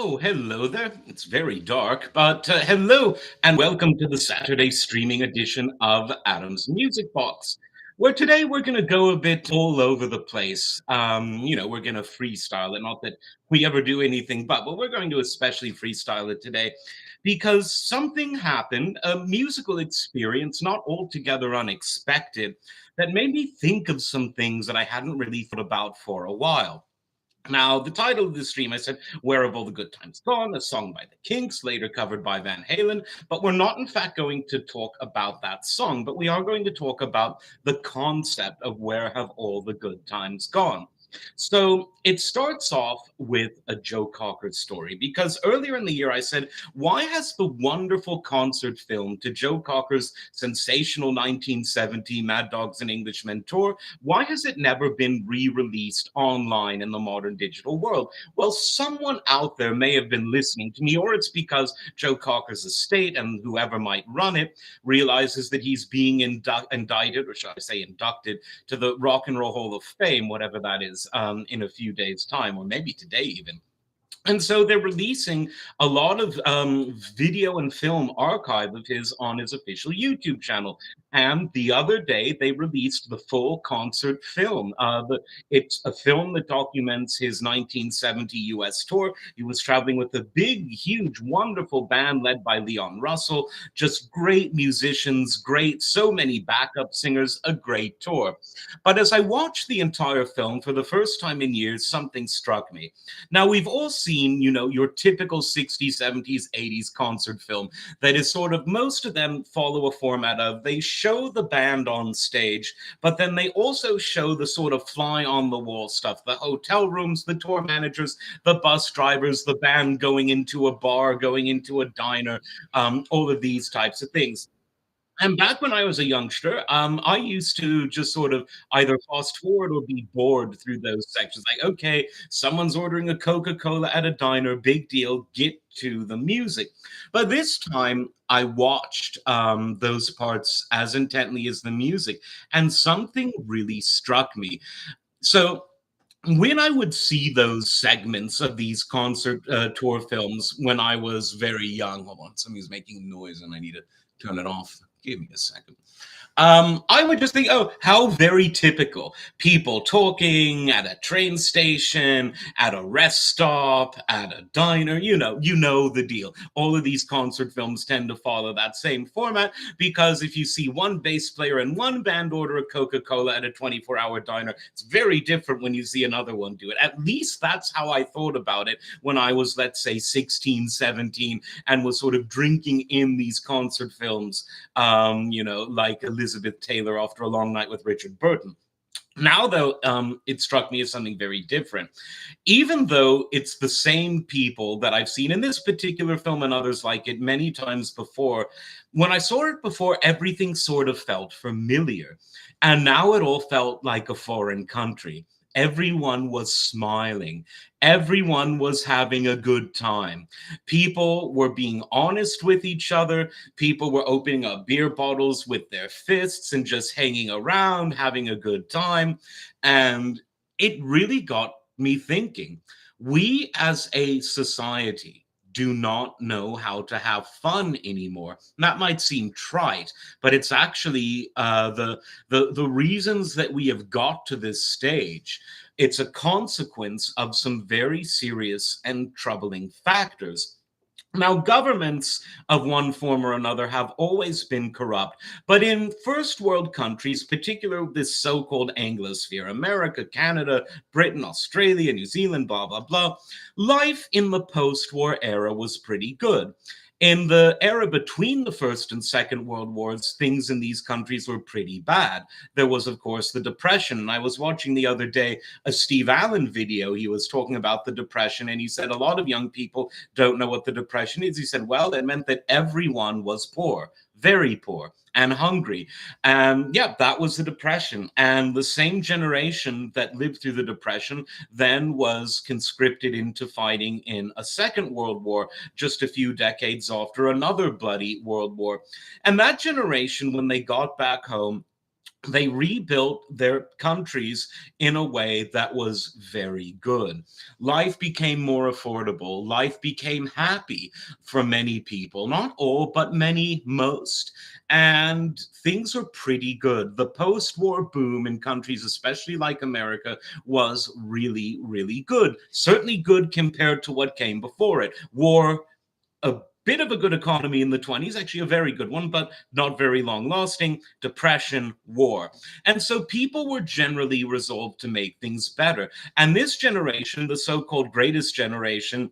Oh, hello there. It's very dark, but hello and welcome to the Saturday streaming edition of Adam's Music Box, where today we're going to go a bit all over the place. We're going to freestyle it. Not that we ever do anything but we're going to especially freestyle it today because something happened, a musical experience not altogether unexpected, that made me think of some things that I hadn't really thought about for a while. Now, the title of the stream, I said, Where Have All the Good Times Gone? A song by the Kinks, later covered by Van Halen. But we're not, in fact, going to talk about that song, but we are going to talk about the concept of Where Have All the Good Times Gone? So it starts off with a Joe Cocker story because earlier in the year I said, why has the wonderful concert film to Joe Cocker's sensational 1970 Mad Dogs and Englishmen tour, why has it never been re-released online in the modern digital world? Well, someone out there may have been listening to me, or it's because Joe Cocker's estate and whoever might run it realizes that he's being indicted, or should I say inducted, to the Rock and Roll Hall of Fame, whatever that is, in a few days' time, or maybe today even. And so they're releasing a lot of video and film archive of his on his official YouTube channel. And the other day, they released the full concert film. It's a film that documents his 1970 US tour. He was traveling with a big, huge, wonderful band led by Leon Russell. Just great musicians, so many backup singers, a great tour. But as I watched the entire film for the first time in years, something struck me. Now, we've all seen, your typical 60s, 70s, 80s concert film that is sort of, most of them follow a format of they show the band on stage, but then they also show the sort of fly on the wall stuff, the hotel rooms, the tour managers, the bus drivers, the band going into a bar, going into a diner, all of these types of things. And back when I was a youngster, I used to just sort of either fast forward or be bored through those sections. Like, okay, someone's ordering a Coca-Cola at a diner, big deal, get to the music. But this time I watched those parts as intently as the music, and something really struck me. So when I would see those segments of these concert tour films when I was very young, hold on, somebody's making noise and I need to turn it off. Give me a second. I would just think, oh, how very typical. People talking at a train station, at a rest stop, at a diner, you know the deal. All of these concert films tend to follow that same format because if you see one bass player and one band order a Coca-Cola at a 24-hour diner, it's very different when you see another one do it. At least that's how I thought about it when I was, let's say, 16, 17, and was sort of drinking in these concert films, like Elizabeth Taylor after a long night with Richard Burton. Now, though, it struck me as something very different. Even though it's the same people that I've seen in this particular film and others like it many times before, when I saw it before, everything sort of felt familiar. And now it all felt like a foreign country. Everyone was smiling. Everyone was having a good time. People were being honest with each other. People were opening up beer bottles with their fists and just hanging around, having a good time. And it really got me thinking. We as a society do not know how to have fun anymore. That might seem trite, but it's actually the reasons that we have got to this stage. It's a consequence of some very serious and troubling factors. Now, governments of one form or another have always been corrupt, but in first world countries, particularly this so called Anglosphere, America, Canada, Britain, Australia, New Zealand, blah, blah, blah, life in the post war era was pretty good. In the era between the First and Second World Wars, things in these countries were pretty bad. There was, of course, the Depression. And I was watching the other day a Steve Allen video. He was talking about the Depression, and he said a lot of young people don't know what the Depression is. He said, well, it meant that everyone was poor, very poor, and hungry. Yeah, that was the Depression. And the same generation that lived through the Depression then was conscripted into fighting in a Second World War just a few decades after another bloody World War. And that generation, when they got back home, they rebuilt their countries in a way that was very good. Life became more affordable. Life became happy for many people, not all, but many, most. And things were pretty good. The post war boom in countries, especially like America, was really, really good. Certainly good compared to what came before it. War, a bit of a good economy in the 20s, actually a very good one, but not very long lasting. Depression, war. And so people were generally resolved to make things better. And this generation, the so called greatest generation,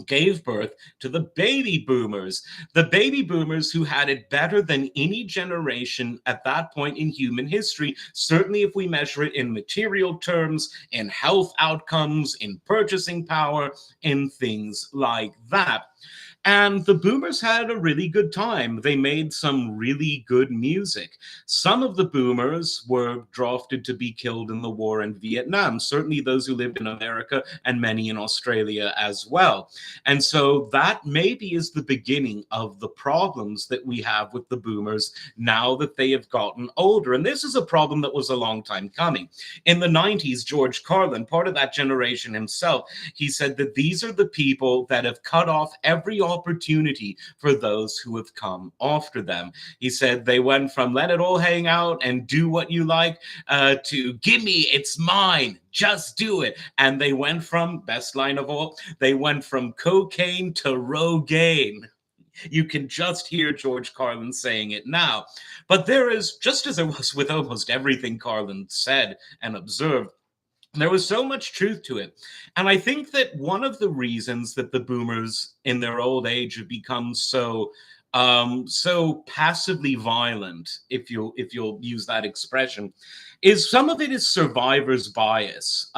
gave birth to the baby boomers. The baby boomers who had it better than any generation at that point in human history, certainly if we measure it in material terms, in health outcomes, in purchasing power, in things like that. And the boomers had a really good time. They made some really good music. Some of the boomers were drafted to be killed in the war in Vietnam, certainly those who lived in America and many in Australia as well. And so that maybe is the beginning of the problems that we have with the boomers now that they have gotten older. And this is a problem that was a long time coming. In the 90s, George Carlin, part of that generation himself, he said that these are the people that have cut off every opportunity for those who have come after them. He said they went from let it all hang out and do what you like to give me, it's mine, just do it. And they went from, best line of all, they went from cocaine to Rogaine. You can just hear George Carlin saying it now. But there is, just as it was with almost everything Carlin said and observed, there was so much truth to it. And I think that one of the reasons that the boomers in their old age have become so passively violent, if you'll use that expression, is some of it is survivor's bias,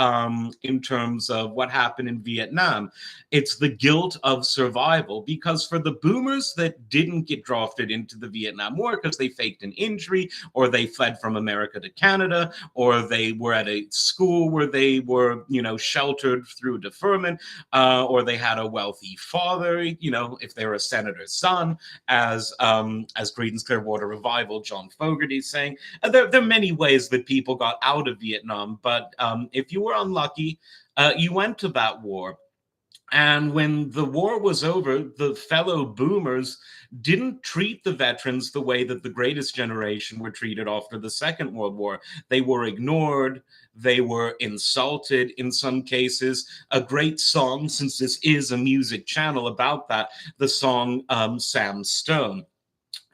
in terms of what happened in Vietnam. It's the guilt of survival, because for the boomers that didn't get drafted into the Vietnam War because they faked an injury, or they fled from America to Canada, or they were at a school where they were, sheltered through deferment, or they had a wealthy father, if they were a senator's son, as Creedence Clearwater Revival, John Fogerty saying. There are many ways that people got out of Vietnam, but if you were unlucky, you went to that war. And when the war was over, the fellow boomers didn't treat the veterans the way that the greatest generation were treated after the Second World War. They were ignored, they were insulted in some cases. A great song, since this is a music channel about that, the song Sam Stone.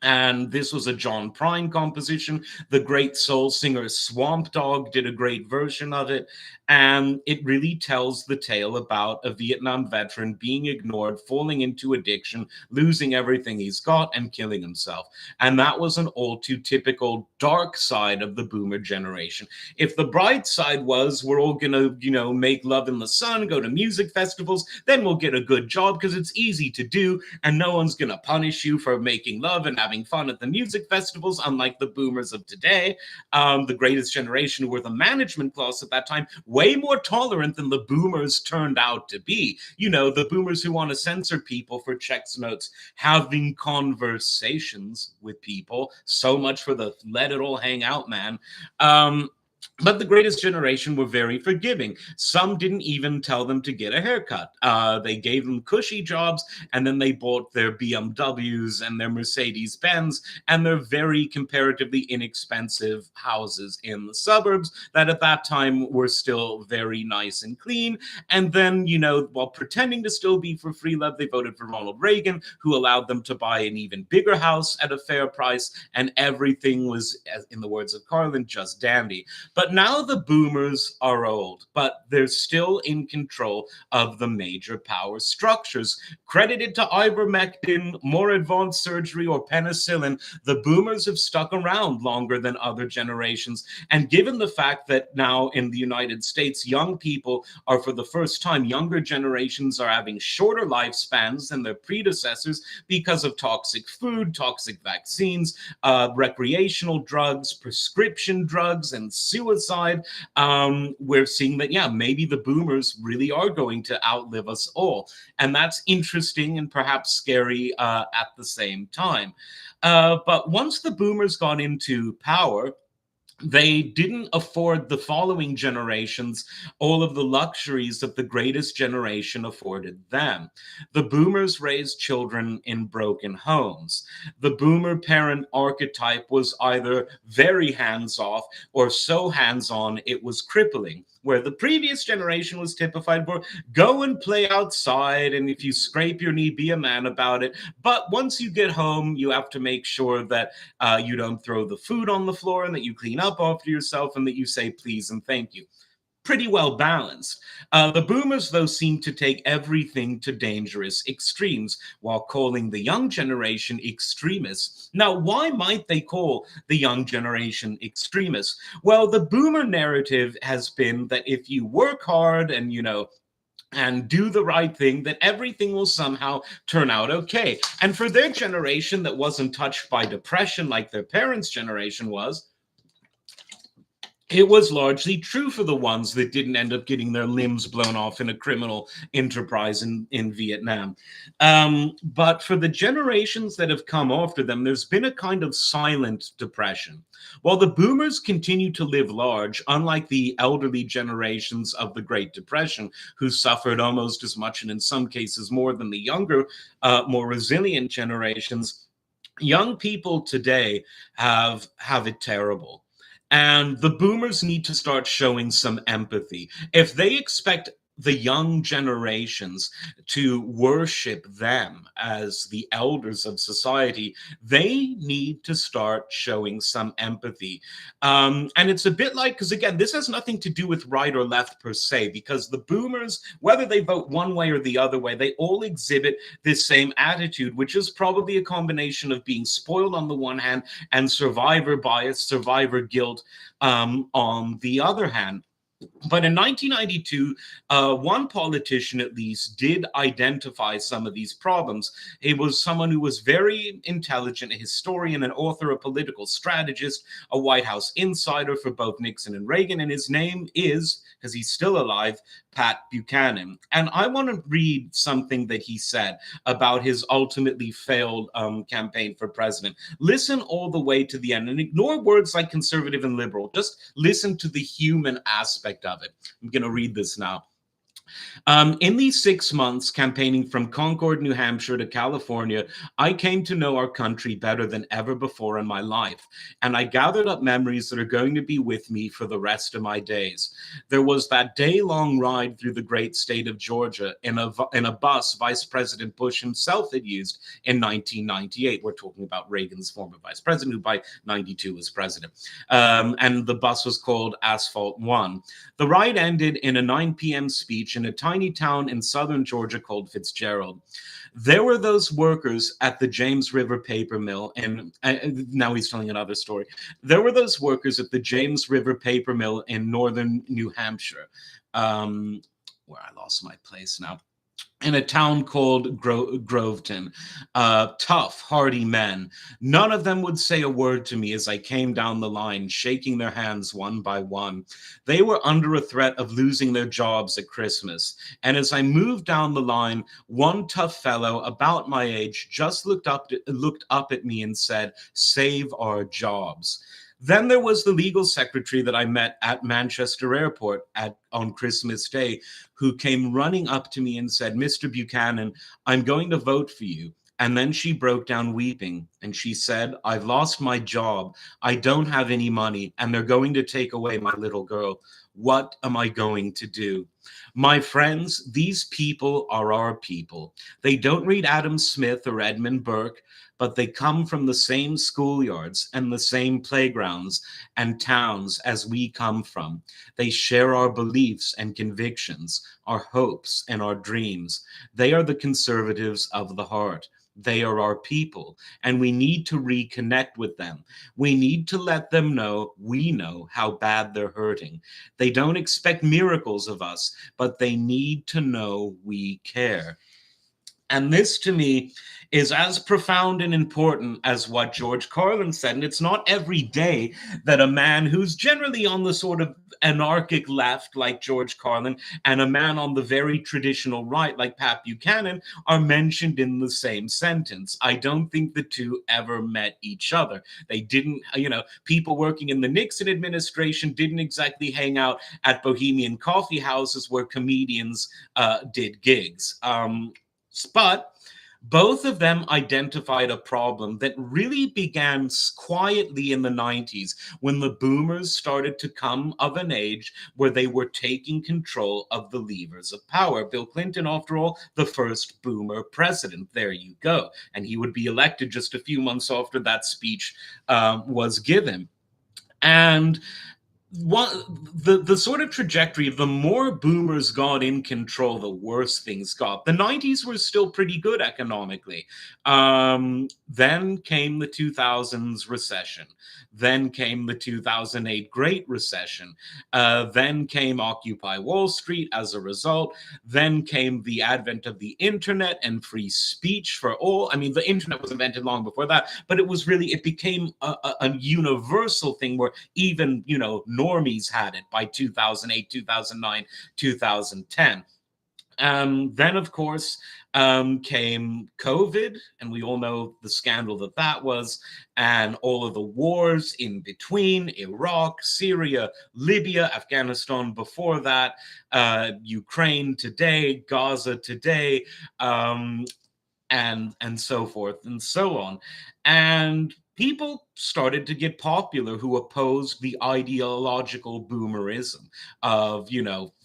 And this was a John Prine composition. The great soul singer Swamp Dogg did a great version of it. And it really tells the tale about a Vietnam veteran being ignored, falling into addiction, losing everything he's got, and killing himself. And that was an all too typical dark side of the boomer generation. If the bright side was we're all going to, make love in the sun, go to music festivals, then we'll get a good job because it's easy to do, and no one's going to punish you for making love and having fun at the music festivals, unlike the boomers of today, the greatest generation, who were the management class at that time, way more tolerant than the boomers turned out to be. The boomers who want to censor people for checks notes, having conversations with people. So much for the let it all hang out, man. But the greatest generation were very forgiving. Some didn't even tell them to get a haircut. They gave them cushy jobs, and then they bought their BMWs and their Mercedes Benz and their very comparatively inexpensive houses in the suburbs that at that time were still very nice and clean. And then, while pretending to still be for free love, they voted for Ronald Reagan, who allowed them to buy an even bigger house at a fair price, and everything was, in the words of Carlin, just dandy. But now the boomers are old, but they're still in control of the major power structures. Credited to ivermectin, more advanced surgery, or penicillin, the boomers have stuck around longer than other generations. And given the fact that now in the United States, young people are, for the first time, younger generations are having shorter lifespans than their predecessors because of toxic food, toxic vaccines, recreational drugs, prescription drugs, and suicide, we're seeing that, yeah, maybe the boomers really are going to outlive us all. And that's interesting and perhaps scary at the same time. But once the boomers got into power, They didn't afford the following generations all of the luxuries that the greatest generation afforded them. The boomers raised children in broken homes. The boomer parent archetype was either very hands off or so hands on it was crippling. Where the previous generation was typified for go and play outside, and if you scrape your knee, be a man about it. But once you get home, you have to make sure that you don't throw the food on the floor and that you clean up after yourself and that you say please and thank you. Pretty well balanced. The boomers, though, seem to take everything to dangerous extremes while calling the young generation extremists. Now, why might they call the young generation extremists? Well, the boomer narrative has been that if you work hard and, and do the right thing, that everything will somehow turn out okay. And for their generation that wasn't touched by depression like their parents' generation was, it was largely true for the ones that didn't end up getting their limbs blown off in a criminal enterprise in Vietnam. But for the generations that have come after them, there's been a kind of silent depression. While the boomers continue to live large, unlike the elderly generations of the Great Depression, who suffered almost as much and in some cases more than the younger, more resilient generations, young people today have it terrible. And the boomers need to start showing some empathy. If they expect the young generations to worship them as the elders of society, they need to start showing some empathy. And it's a bit like, because again, this has nothing to do with right or left per se, because the boomers, whether they vote one way or the other way, they all exhibit this same attitude, which is probably a combination of being spoiled on the one hand and survivor bias, survivor guilt on the other hand. But in 1992, one politician at least did identify some of these problems. It was someone who was very intelligent, a historian, an author, a political strategist, a White House insider for both Nixon and Reagan. And his name is, because he's still alive, Pat Buchanan. And I want to read something that he said about his ultimately failed campaign for president. Listen all the way to the end and ignore words like conservative and liberal. Just listen to the human aspect of it. I'm going to read this now. In these 6 months campaigning from Concord, New Hampshire to California, I came to know our country better than ever before in my life, and I gathered up memories that are going to be with me for the rest of my days. There was that day-long ride through the great state of Georgia in a bus Vice President Bush himself had used in 1998. We're talking about Reagan's former vice president, who by 92 was president. And the bus was called Asphalt One. The ride ended in a 9 p.m. speech in a tiny town in southern Georgia called Fitzgerald. There were those workers at the James River paper mill, and now he's telling another story. There were those workers at the James River paper mill in northern New Hampshire, where I lost my place now, in a town called Groveton. Tough, hardy men. None of them would say a word to me as I came down the line, shaking their hands one by one. They were under a threat of losing their jobs at Christmas. And as I moved down the line, one tough fellow about my age just looked up at me and said, "Save our jobs." Then there was the legal secretary that I met at Manchester Airport on Christmas Day, who came running up to me and said, "Mr. Buchanan, I'm going to vote for you." And then she broke down weeping and she said, "I've lost my job. I don't have any money, and they're going to take away my little girl. What am I going to do?" My friends, these people are our people. They don't read Adam Smith or Edmund Burke, but they come from the same schoolyards and the same playgrounds and towns as we come from. They share our beliefs and convictions, our hopes and our dreams. They are the conservatives of the heart. They are our people, and we need to reconnect with them. We need to let them know we know how bad they're hurting. They don't expect miracles of us, but they need to know we care. And this to me is as profound and important as what George Carlin said. And it's not every day that a man who's generally on the sort of anarchic left, like George Carlin, and a man on the very traditional right, like Pat Buchanan, are mentioned in the same sentence. I don't think the two ever met each other. They didn't, people working in the Nixon administration didn't exactly hang out at bohemian coffee houses where comedians did gigs. But both of them identified a problem that really began quietly in the 90s when the boomers started to come of an age where they were taking control of the levers of power. Bill Clinton, after all, the first boomer president. There you go. And he would be elected just a few months after that speech was given. And what the sort of trajectory, the more boomers got in control, the worse things got. The 90s were still pretty good economically. Then came the 2000s recession. Then came the 2008 Great Recession. Then came Occupy Wall Street as a result. Then came the advent of the internet and free speech for all. I mean, the internet was invented long before that, but it became a universal thing where even, normies had it by 2008, 2009, 2010. Then, of course, came COVID, and we all know the scandal that was, and all of the wars in between: Iraq, Syria, Libya, Afghanistan before that, Ukraine today, Gaza today, and so forth and so on. And people started to get popular who opposed the ideological boomerism of,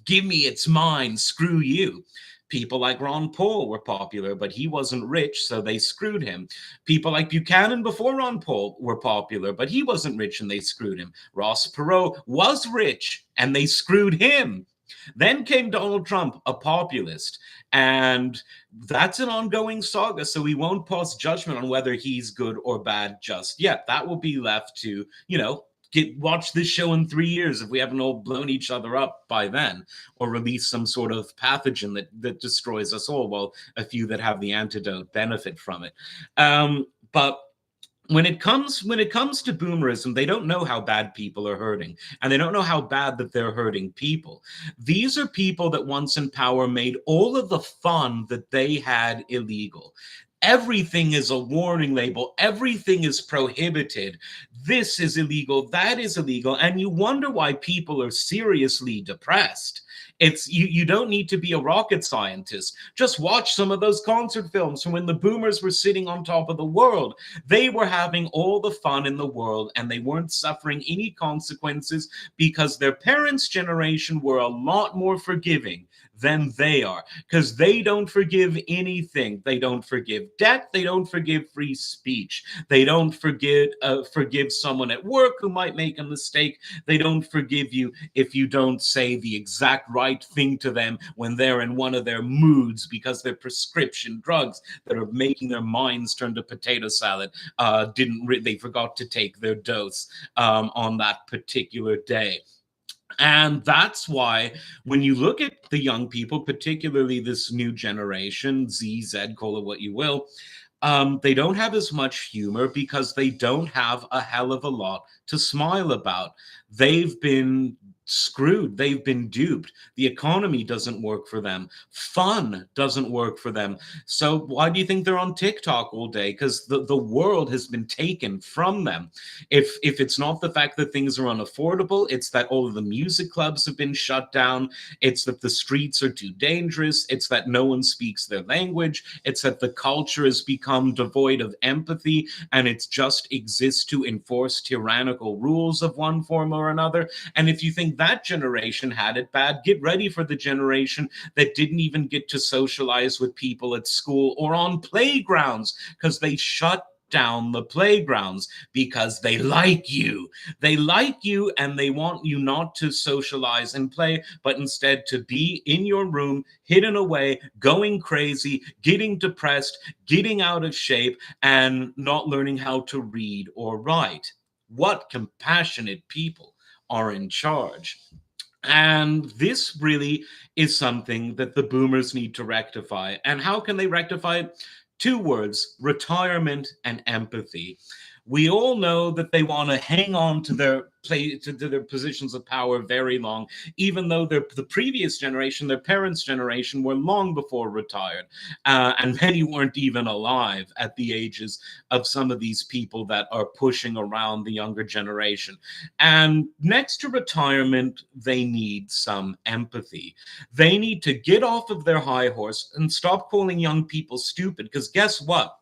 give me, it's mine, screw you. People like Ron Paul were popular, but he wasn't rich, so they screwed him. People like Buchanan before Ron Paul were popular, but he wasn't rich and they screwed him. Ross Perot was rich and they screwed him. Then came Donald Trump, a populist, and that's an ongoing saga. So we won't pass judgment on whether he's good or bad just yet. That will be left to, watch this show in 3 years if we haven't all blown each other up by then, or release some sort of pathogen that destroys us all, while a few that have the antidote benefit from it. But when it comes to boomerism, they don't know how bad people are hurting, and they don't know how bad that they're hurting people. These are people that once in power made all of the fun that they had illegal. Everything is a warning label. Everything is prohibited. This is illegal. That is illegal. And you wonder why people are seriously depressed. It's you don't need to be a rocket scientist. Just watch some of those concert films from when the boomers were sitting on top of the world. They were having all the fun in the world, and they weren't suffering any consequences because their parents' generation were a lot more forgiving than they are, because they don't forgive anything. They don't forgive debt. They don't forgive free speech. They don't forgive someone at work who might make a mistake. They don't forgive you if you don't say the exact right thing to them when they're in one of their moods because their prescription drugs that are making their minds turn to potato salad they forgot to take their dose on that particular day. And that's why when you look at the young people, particularly this new generation, Z, Z, call it what you will, they don't have as much humor because they don't have a hell of a lot to smile about. They've been screwed. They've been duped. The economy doesn't work for them. Fun doesn't work for them. So why do you think they're on TikTok all day? Because the world has been taken from them. If it's not the fact that things are unaffordable, it's that all of the music clubs have been shut down. It's that the streets are too dangerous. It's that no one speaks their language. It's that the culture has become devoid of empathy and it just exists to enforce tyrannical rules of one form or another. And if you think that generation had it bad, get ready for the generation that didn't even get to socialize with people at school or on playgrounds because they shut down the playgrounds because they like you. They like you and they want you not to socialize and play, but instead to be in your room, hidden away, going crazy, getting depressed, getting out of shape, and not learning how to read or write. What compassionate people are in charge. And this really is something that the boomers need to rectify. And how can they rectify it? Two words: retirement and empathy. We all know that they want to hang on to their to their positions of power very long, even though the previous generation, their parents' generation, were long before retired, and many weren't even alive at the ages of some of these people that are pushing around the younger generation. And next to retirement, they need some empathy. They need to get off of their high horse and stop calling young people stupid. Because guess what?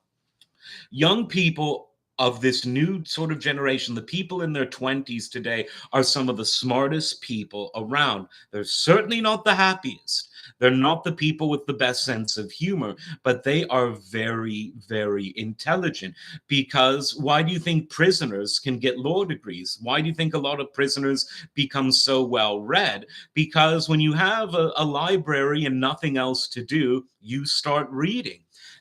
Young people of this new sort of generation, the people in their 20s today, are some of the smartest people around. They're certainly not the happiest. They're not the people with the best sense of humor, but they are very, very intelligent. Because why do you think prisoners can get law degrees? Why do you think a lot of prisoners become so well read? Because when you have a library and nothing else to do, you start reading.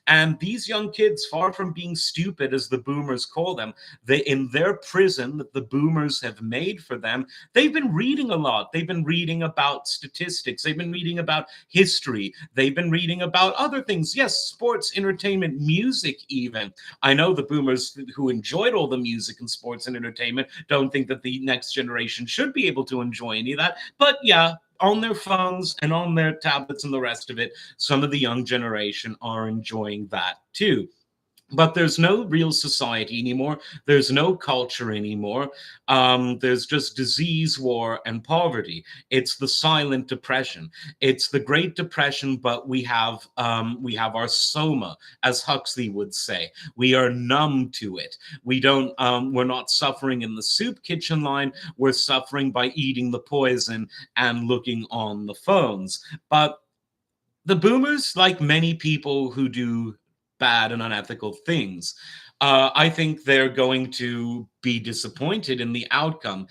And these young kids, far from being stupid, as the boomers call them, they in their prison that the boomers have made for them, they've been reading a lot. They've been reading about statistics. They've been reading about history. They've been reading about other things. Yes, sports, entertainment, music, even. I know the boomers who enjoyed all the music and sports and entertainment don't think that the next generation should be able to enjoy any of that. But yeah, on their phones and on their tablets and the rest of it, some of the young generation are enjoying that too. But there's no real society anymore. There's no culture anymore. There's just disease, war, and poverty. It's the silent depression. It's the Great Depression, but we have our soma, as Huxley would say. We are numb to it. We don't. We're not suffering in the soup kitchen line. We're suffering by eating the poison and looking on the phones. But the boomers, like many people who do bad and unethical things, I think they're going to be disappointed in the outcome,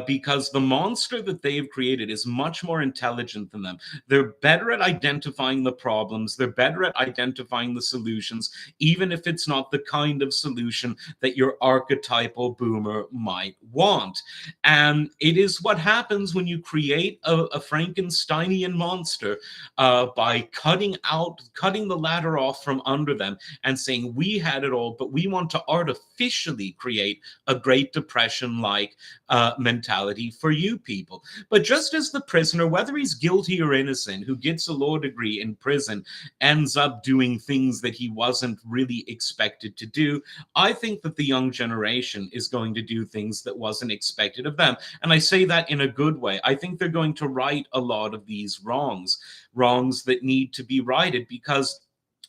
because the monster that they've created is much more intelligent than them. They're better at identifying the problems, they're better at identifying the solutions, even if it's not the kind of solution that your archetypal boomer might want. And it is what happens when you create a Frankensteinian monster, by cutting the ladder off from under them and saying, we had it all, but we want to artificially create a Great Depression like mentality for you people. But just as the prisoner, whether he's guilty or innocent, who gets a law degree in prison, ends up doing things that he wasn't really expected to do, I think that the young generation is going to do things that wasn't expected of them. And I say that in a good way. I think they're going to right a lot of these wrongs that need to be righted, because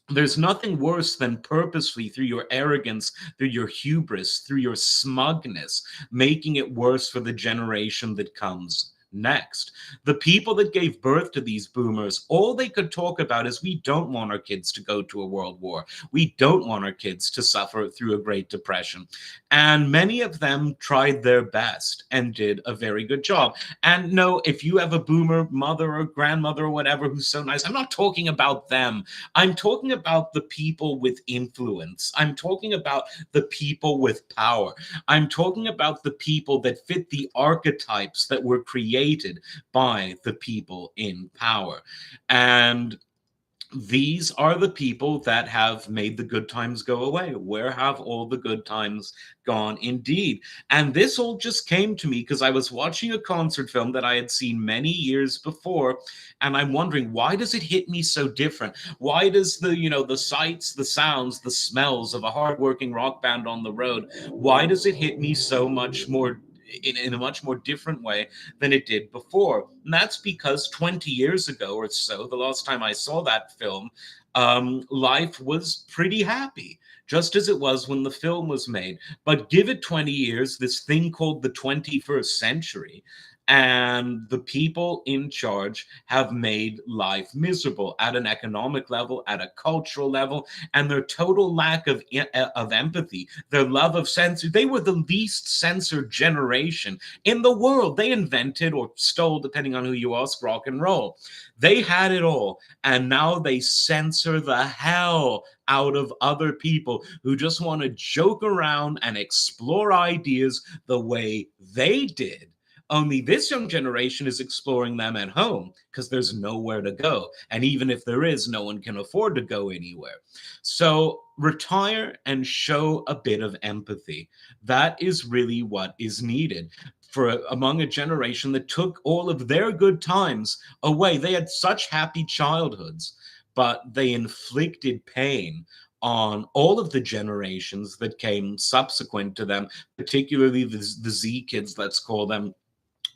there's nothing worse than purposely, through your arrogance, through your hubris, through your smugness, making it worse for the generation that comes next. The people that gave birth to these boomers, all they could talk about is, we don't want our kids to go to a world war. We don't want our kids to suffer through a Great Depression. And many of them tried their best and did a very good job. And no, if you have a boomer mother or grandmother or whatever who's so nice, I'm not talking about them. I'm talking about the people with influence. I'm talking about the people with power. I'm talking about the people that fit the archetypes that were created by the people in power. And these are the people that have made the good times go away. Where have all the good times gone, indeed? And this all just came to me because I was watching a concert film that I had seen many years before, and I'm wondering, why does it hit me so different? Why does the sights, the sounds, the smells of a hardworking rock band on the road, why does it hit me so much more in a much more different way than it did before? And that's because 20 years ago or so, the last time I saw that film, life was pretty happy, just as it was when the film was made. But give it 20 years, this thing called the 21st century, and the people in charge have made life miserable at an economic level, at a cultural level, and their total lack of empathy, their love of censor. They were the least censored generation in the world. They invented or stole, depending on who you ask, rock and roll. They had it all, and now they censor the hell out of other people who just want to joke around and explore ideas the way they did Only this young generation is exploring them at home because there's nowhere to go. And even if there is, no one can afford to go anywhere. So retire and show a bit of empathy. That is really what is needed for among a generation that took all of their good times away. They had such happy childhoods, but they inflicted pain on all of the generations that came subsequent to them, particularly the Z kids, let's call them,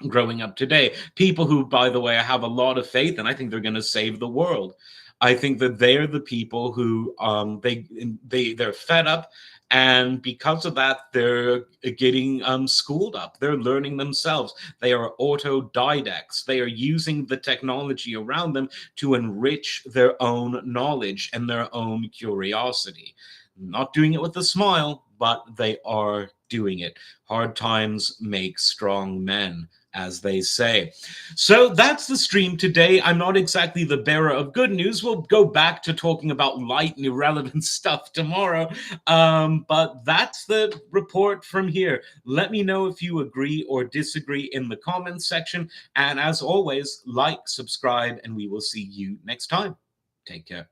growing up today. People who, by the way, I have a lot of faith and I think they're going to save the world. I think that they're the people who they're fed up, and because of that, they're getting schooled up. They're learning themselves. They are autodidacts. They are using the technology around them to enrich their own knowledge and their own curiosity. Not doing it with a smile, but they are doing it. Hard times make strong men, as they say. So that's the stream today. I'm not exactly the bearer of good news. We'll go back to talking about light and irrelevant stuff tomorrow. But that's the report from here. Let me know if you agree or disagree in the comments section. And as always, like, subscribe, and we will see you next time. Take care.